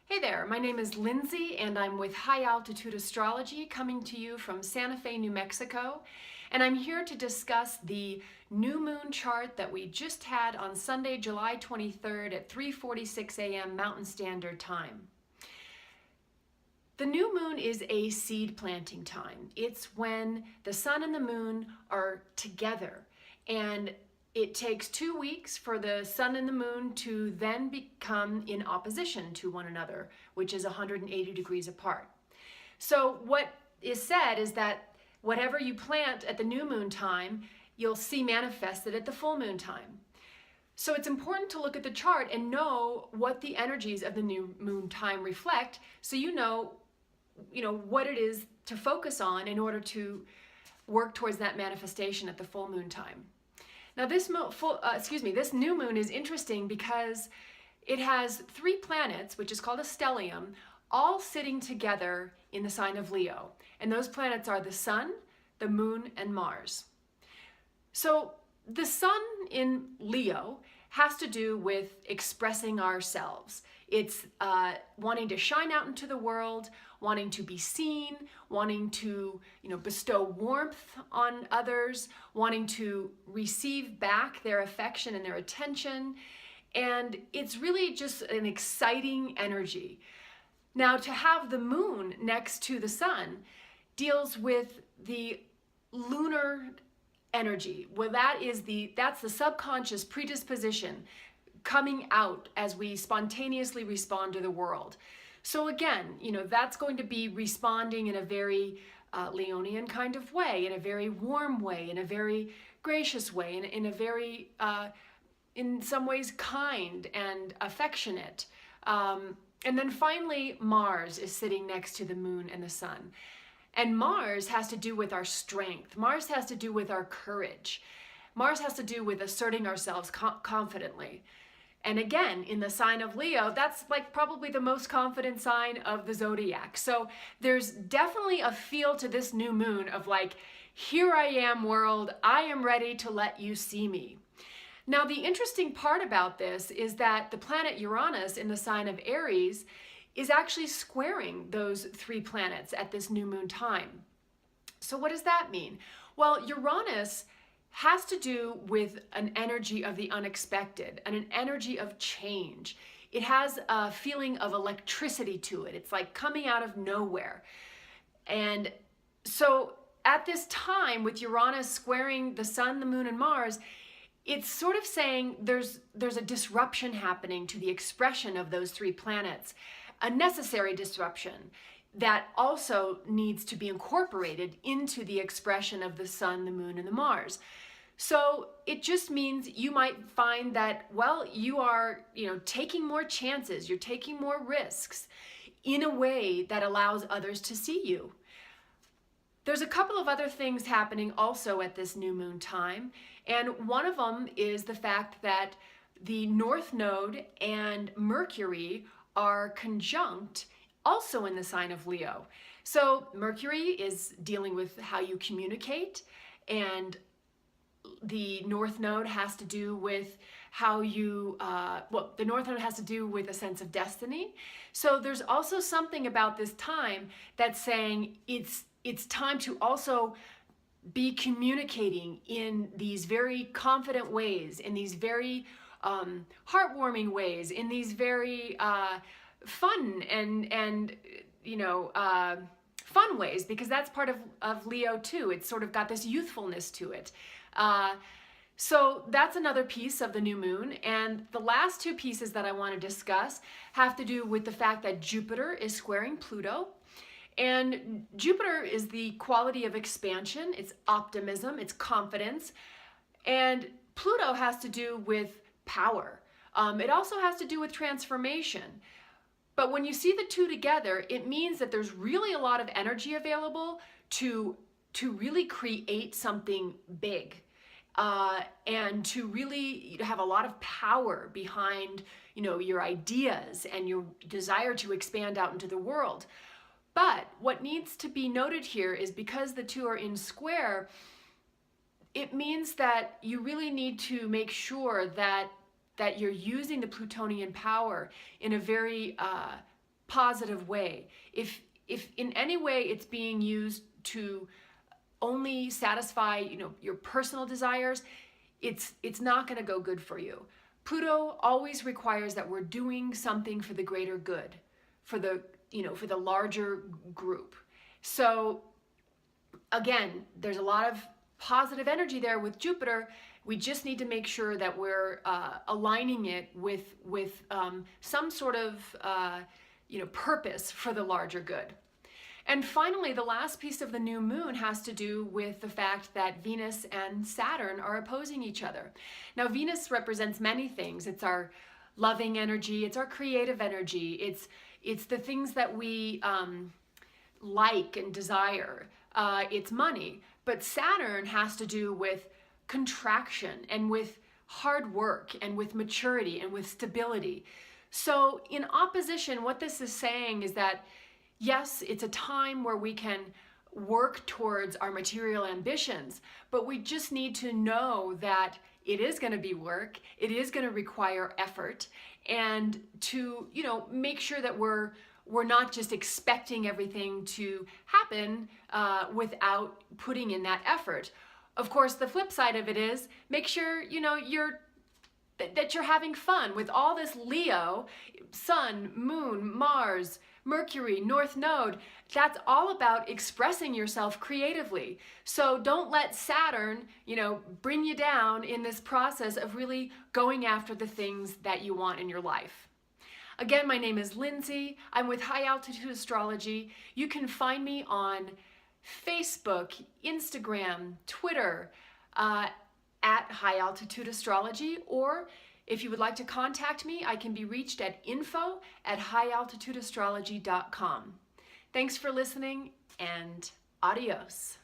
Hey there, my name is Lindsay and I'm with High Altitude Astrology coming to you from Santa Fe, New Mexico. And I'm here to discuss the new moon chart that we just had on Sunday, July 23rd at 3:46 a.m. Mountain Standard Time. The new moon is a seed planting time. It's when the sun and the moon are together, and it takes 2 weeks for the sun and the moon to then become in opposition to one another, which is 180 degrees apart. So what is said is that whatever you plant at the new moon time, you'll see manifested at the full moon time. So it's important to look at the chart and know what the energies of the new moon time reflect, so you know what it is to focus on in order to work towards that manifestation at the full moon time. Now this new moon is interesting because it has 3 planets, which is called a stellium, all sitting together in the sign of Leo. And those planets are the sun, the moon, and Mars. So the sun in Leo has to do with expressing ourselves. It's wanting to shine out into the world, wanting to be seen, wanting to bestow warmth on others, wanting to receive back their affection and their attention. And it's really just an exciting energy. Now, to have the moon next to the sun deals with the lunar energy. Well, that's the subconscious predisposition coming out as we spontaneously respond to the world. So again, that's going to be responding in a very Leonian kind of way, in a very warm way, in a very gracious way, in a very, in some ways, kind and affectionate. And then finally, Mars is sitting next to the moon and the sun. And Mars has to do with our strength. Mars has to do with our courage. Mars has to do with asserting ourselves confidently. And again, in the sign of Leo, that's like probably the most confident sign of the zodiac. So there's definitely a feel to this new moon of like, here I am, world, I am ready to let you see me. Now, the interesting part about this is that the planet Uranus in the sign of Aries is actually squaring those 3 planets at this new moon time. So what does that mean? Well, Uranus has to do with an energy of the unexpected and an energy of change. It has a feeling of electricity to it. It's like coming out of nowhere. And so at this time, with Uranus squaring the sun, the moon, and Mars, it's sort of saying there's a disruption happening to the expression of those 3 planets, a necessary disruption that also needs to be incorporated into the expression of the sun, the moon, and the Mars. So it just means you might find that, well, you are, taking more chances, you're taking more risks in a way that allows others to see you. There's a couple of other things happening also at this new moon time, and one of them is the fact that the North Node and Mercury are conjunct also in the sign of Leo. So Mercury is dealing with how you communicate, and the North Node has to do with how you, the North Node has to do with a sense of destiny. So there's also something about this time that's saying it's time to also be communicating in these very confident ways, in these very heartwarming ways, in these very fun and fun ways, because that's part of Leo too. It's sort of got this youthfulness to it. So that's another piece of the new moon. And the last 2 pieces that I want to discuss have to do with the fact that Jupiter is squaring Pluto. And Jupiter is the quality of expansion, it's optimism, it's confidence. And Pluto has to do with power. It also has to do with transformation. But when you see the 2 together, it means that there's really a lot of energy available to really create something big. And to really have a lot of power behind, your ideas and your desire to expand out into the world. But what needs to be noted here is because the 2 are in square, it means that you really need to make sure that you're using the Plutonian power in a very positive way. If in any way it's being used to only satisfy, your personal desires, it's not going to go good for you. Pluto always requires that we're doing something for the greater good, for the larger group. So again, there's a lot of positive energy there with Jupiter. We just need to make sure that we're aligning it with some sort of purpose for the larger good. And finally, the last piece of the new moon has to do with the fact that Venus and Saturn are opposing each other. Now, Venus represents many things. It's our loving energy, it's our creative energy, it's the things that we like and desire, it's money. But Saturn has to do with contraction and with hard work and with maturity and with stability. So in opposition, what this is saying is that yes, it's a time where we can work towards our material ambitions, but we just need to know that it is going to be work, it is going to require effort, and to, make sure that we're not just expecting everything to happen without putting in that effort. Of course, the flip side of it is make sure, that you're having fun with all this Leo, Sun, Moon, Mars, Mercury, North Node. That's all about expressing yourself creatively. So don't let Saturn, bring you down in this process of really going after the things that you want in your life. Again, my name is Lindsay. I'm with High Altitude Astrology. You can find me on Facebook, Instagram, Twitter, at High Altitude Astrology, or if you would like to contact me, I can be reached at info@highaltitudeastrology.com. Thanks for listening, and adios.